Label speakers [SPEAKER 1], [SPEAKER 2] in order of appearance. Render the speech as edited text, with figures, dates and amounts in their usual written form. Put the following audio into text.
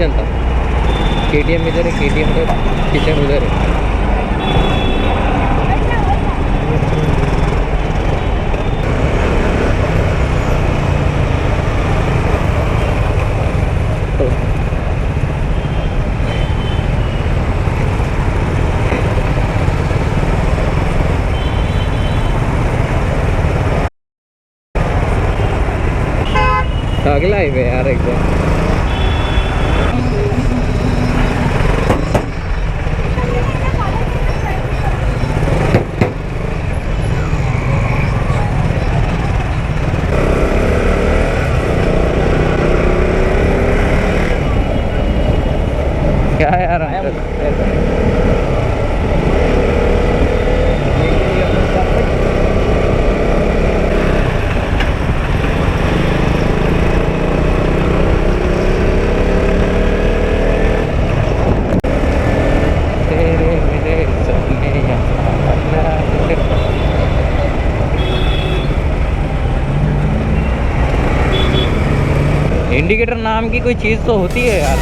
[SPEAKER 1] Kitchen था। KTM इधर है, KTM का किचन उधर है। अगला हाईवे यार एकदम। क्या है यार इंडिकेटर नाम की कोई चीज़ तो होती है यार।